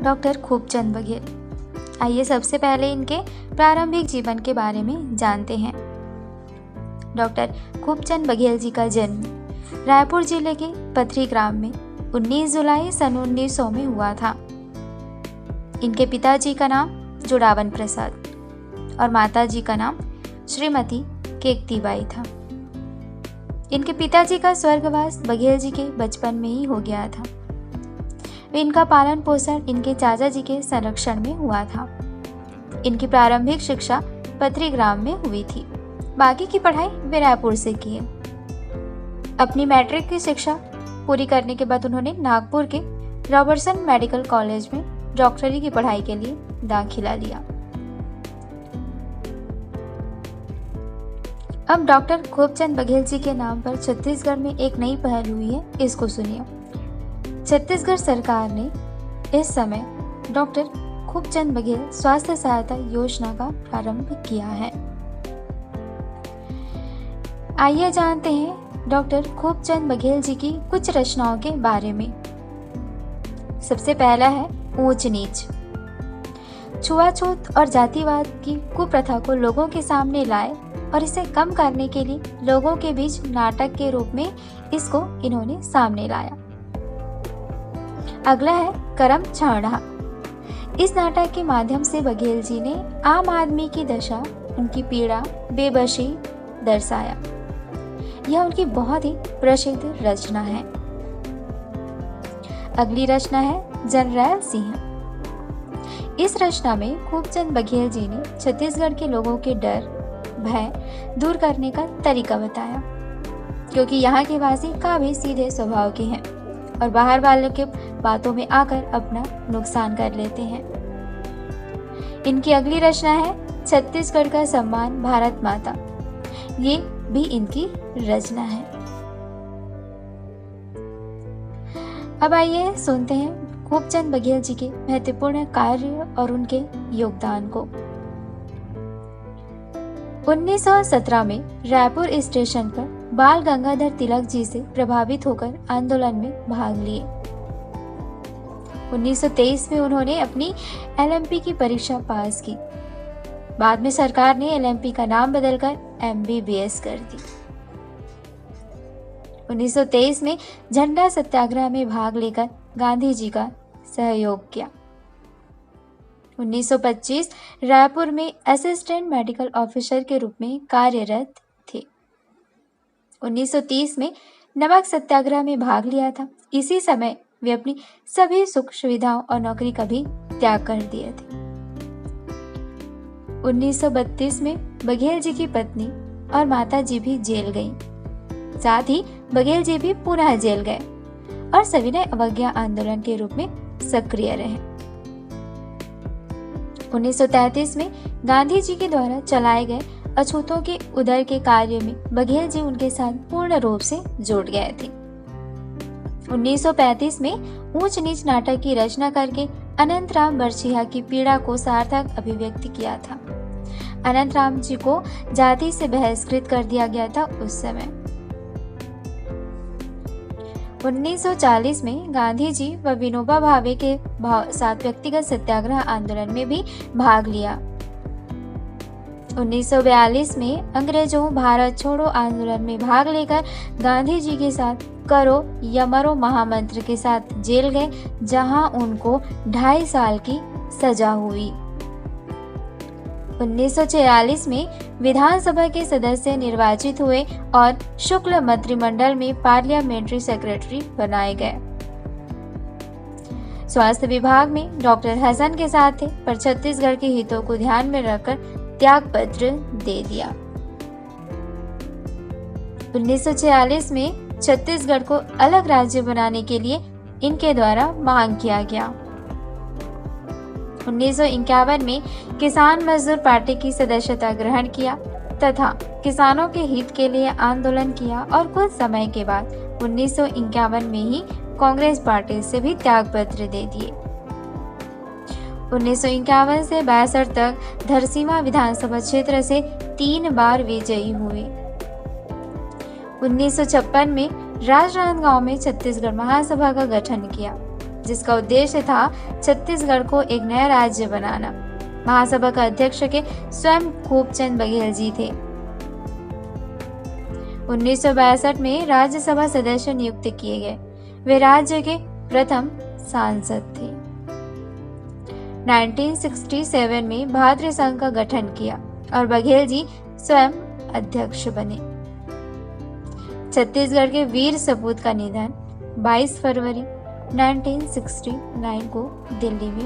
Doctor Khubchand Baghel. आइए सबसे पहले इनके प्रारंभिक जीवन के बारे में जानते हैं। डॉक्टर खूबचंद बघेल जी का जन्म रायपुर जिले के पथरी ग्राम में 19 जुलाई सन 1900 में हुआ था। इनके पिताजी का नाम जोड़ावन प्रसाद और माताजी का नाम श्रीमती केकतीबाई था। इनके पिताजी का स्वर्गवास बघेल जी के बचपन में ही हो गया था। इनका पालन पोषण इनके चाचा जी के संरक्षण में हुआ था। इनकी प्रारंभिक शिक्षा पथरी ग्राम में हुई थी। बाकी की पढ़ाई वे रायपुर से की है। अपनी मैट्रिक की शिक्षा पूरी करने के बाद उन्होंने नागपुर के रॉबर्टसन मेडिकल कॉलेज में डॉक्टरी की पढ़ाई के लिए दाखिला लिया। अब डॉक्टर खूबचंद बघेल जी के नाम पर छत्तीसगढ़ में एक नई पहल हुई है, इसको सुनिए। छत्तीसगढ़ सरकार ने इस समय डॉक्टर खूबचंद बघेल स्वास्थ्य सहायता योजना का प्रारंभ किया है। आइए जानते हैं डॉक्टर खूबचंद बघेल जी की कुछ रचनाओं के बारे में। सबसे पहला है ऊंच नीच। छुआछूत और जातिवाद की कुप्रथा को लोगों के सामने लाए और इसे कम करने के लिए लोगों के बीच नाटक के रूप में इसको इन्होंने सामने लाया। अगला है करम छाड़ा। इस नाटक के माध्यम से बघेल जी ने आम आदमी की दशा, उनकी पीड़ा, बेबसी दर्शाया। यह उनकी बहुत ही प्रसिद्ध रचना है। अगली रचना है जरनैल सिंह। इस रचना में खूबचंद बघेल जी ने छत्तीसगढ़ के लोगों के डर, भय दूर करने का तरीका बताया, क्योंकि यहाँ के वासी काफी सीधे स्वभाव के हैं और बाहर वालों के बातों में आकर अपना नुकसान कर लेते हैं। इनकी अगली रचना है छत्तीसगढ़ का सम्मान भारत माता। ये भी इनकी रचना है। अब आइए सुनते हैं खूबचंद बघेल जी के महत्वपूर्ण कार्य और उनके योगदान को। 1917 में रायपुर स्टेशन पर बाल गंगाधर तिलक जी से प्रभावित होकर आंदोलन में भाग लिए। 1923 में उन्होंने अपनी एलएमपी की परीक्षा पास की। बाद में सरकार ने एलएमपी का नाम बदलकर एमबीबीएस कर दी। 1923 में झंडा सत्याग्रह में भाग लेकर गांधी जी का सहयोग किया। 1925 रायपुर में असिस्टेंट मेडिकल ऑफिसर के रूप में कार्यरत थे। 1930 में नमक सत्याग्रह में भाग लिया था। इसी समय वे अपनी सभी सुख सुविधाओं और नौकरी का भी त्याग कर दिए थे। 1932 में बघेल जी की पत्नी और माता जी भी जेल गईं। साथ ही बघेल जी भी पुनः जेल गए और सविनय अवज्ञा आंदोलन के रूप में सक्रिय रहे। 1933 में गांधी जी के द्वारा चलाए गए अछूतों के उदर के कार्य में बघेल जी उनके साथ पूर्ण रूप से जुट गए थे। 1935 में ऊंच नीच नाटक की रचना करके अनंतराम बरछिया की पीड़ा को सार्थक अभिव्यक्त किया था। अनंतराम जी को जाति से बहिष्कृत कर दिया गया था उस समय। 1940 में गांधी जी व विनोबा भावे के साथ व्यक्तिगत सत्याग्रह आंदोलन में भी भाग लिया। 1942 में अंग्रेजों भारत छोड़ो आंदोलन में भाग लेकर गांधी जी के साथ करो या मरो महामंत्र के साथ जेल गए, जहां उनको 2.5 साल की सजा हुई। 1946 में विधानसभा के सदस्य निर्वाचित हुए और शुक्ल मंत्रिमंडल में पार्लियामेंट्री सेक्रेटरी बनाए गए। स्वास्थ्य विभाग में डॉक्टर हसन के साथ थे, पर छत्तीसगढ़ के हितों को ध्यान में रखकर त्याग पत्र दे दिया। 1946 में छत्तीसगढ़ को अलग राज्य बनाने के लिए इनके द्वारा मांग किया गया। 1951 में किसान मजदूर पार्टी की सदस्यता ग्रहण किया तथा किसानों के हित के लिए आंदोलन किया और कुछ समय के बाद 1951 में ही कांग्रेस पार्टी से भी त्यागपत्र दे दिए। 1951 से 62 तक धरसींवा विधानसभा क्षेत्र से 3 बार विजयी हुए। 1956 में राजनांदगांव में छत्तीसगढ़ महासभा का गठन किया। जिसका उद्देश्य था छत्तीसगढ़ को एक नया राज्य बनाना। महासभा का अध्यक्ष के स्वयं खूबचंद बघेल जी थे। 1962 में राज्यसभा सदस्य नियुक्त किए गए। वे राज्य के प्रथम सांसद थे। 1967 में भारतीय संघ का गठन किया और बघेल जी स्वयं अध्यक्ष बने। छत्तीसगढ़ के वीर सपूत का निधन 22 फरवरी 1969 को दिल्ली में